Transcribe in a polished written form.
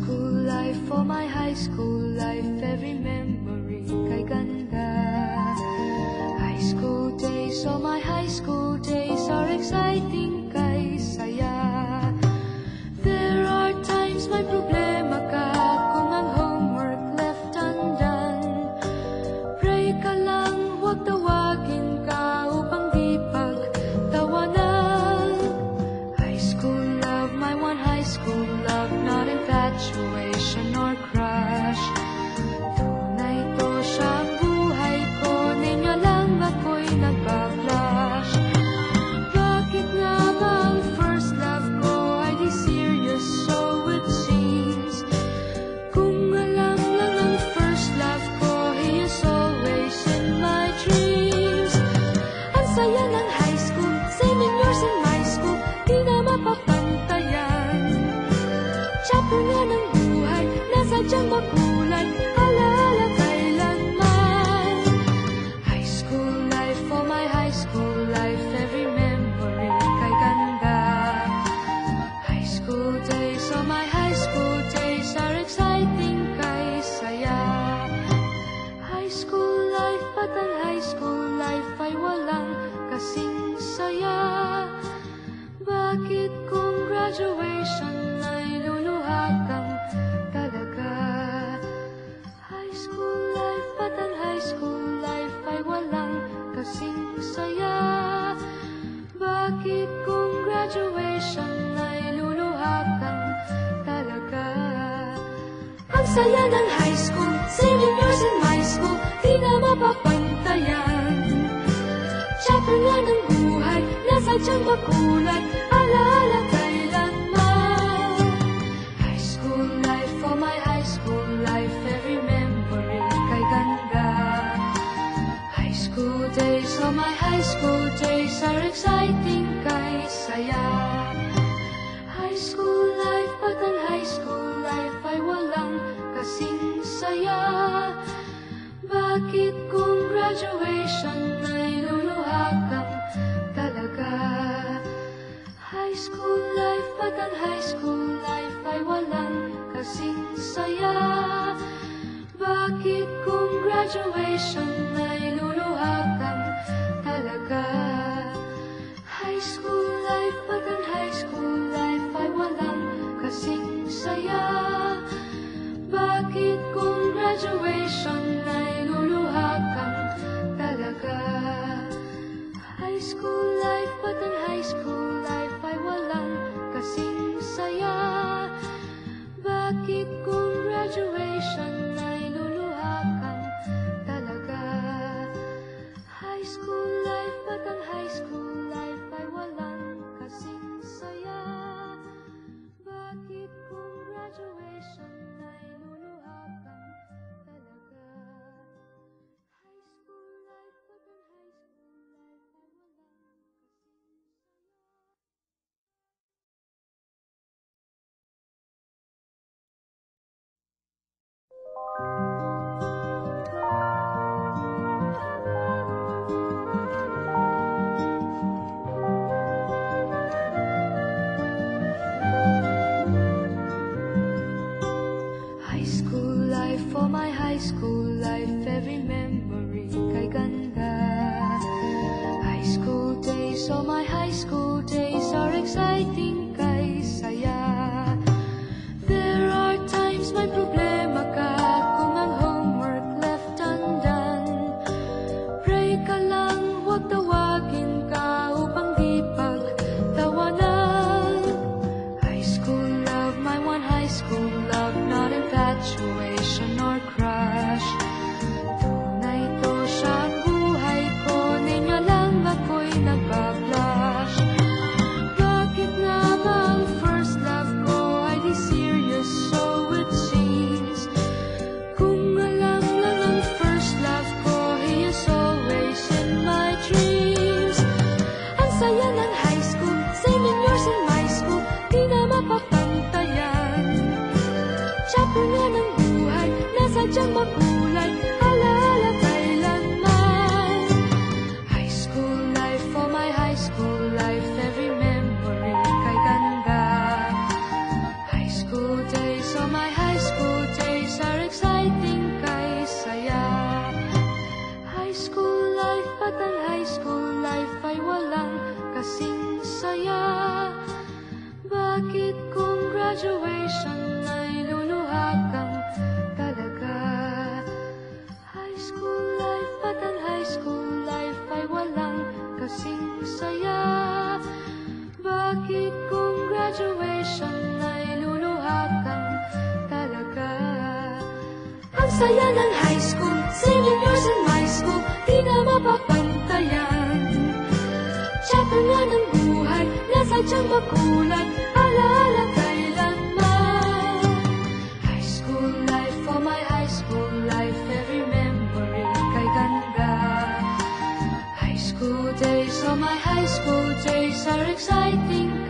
school life, for my high school life, every memory kay ganda. High school days, oh my high school days are exciting kay saya. There are times may problema ka kung ang homework left undone. Pray ka lang, huwag tawagin ka upang di pagtawanan. High school love, my one high school love, not infatuation or crush. Tunay to siyang buhay ko, ninyo lang ako'y nagpa-flash. Bakit nga ba ang first love ko ay di serious, so it seems? Kung alam lang ang first love ko, he is always in my dreams. Ang saya ng high school, same years in my school, di na mapapantayan. Chapter nga ng buhay, nasadyang makulay, alaala kailanman. High school life, for my high school life, every memory kay ganda. High school days, oh my high school days are exciting kay saya. High school life, but ang high school life ay walang kasing saya. Bakit kung graduation ay luluha kang talaga? High school life, but ang high school life ay walang kasing saya. Bakit kung graduation ay luluha kang talaga? Ang saya ng high school, same years in my school, di na mapapantayan. Chapter nga ng buhay, nasadyang makulay, alaala kailanman. High school life, for my high school life, every memory kay ganda. High school days, oh my high school days are exciting kay saya. High school life, but ang high school life ay walang kasing saya. Bakit kung graduation ay luluha kang talaga? High school life, but ang high school life ay walang kasing saya. Bakit kung graduation ay luluha kang talaga? High school life, but ang high school life ay walang kasing saya. Bakit kung graduation ay luluha kang talaga? High school life, but ang high school life ay walang kasing saya. Bakit kung graduation ay luluha kang talaga? High school life, but ang high school life ay walang kasing saya. Bakit kung graduation ay luluha kang talaga? High school life, but ang high school life ay walang high school life, for my high school life, every memory kay ganda. High school days, oh my high school days are exciting kay saya. There are times may problema ka kung ang homework left undone. Pray ka lang, huwag tawagin ka upang di pagtawanan. High school love, my one high school love, not infatuation or crush. Tunay to siyang buhay ko, ninyo lang ako'y nagpa-flash. Bakit nga ba ang first love ko ay di serious, so it seems? Kung alam lang ang first love ko, he is always in my dreams. Ang saya ng high school, same years in my school, di na mapapantayan. Chapter nga ng buhay, nasadyang makulay, alaala kailanman. High school life, for my high school life, every memory kay ganda. High school days, of my high school days are exciting kay saya. High school life at ang high school life ay walang kasing saya. Bakit kung graduation ay luluha kang talaga? High school life at ang high school life ay walang kasing saya. Bakit kung graduation ay luluha kang talaga? Ang saya ng high school, 7 years in my school, di na mapapantayan. Chapter nga ng buhay, nasadyang makulay, alaala kailanman. High school life, for my high school life, every memory kay ganda. High school days, oh my high school days are exciting.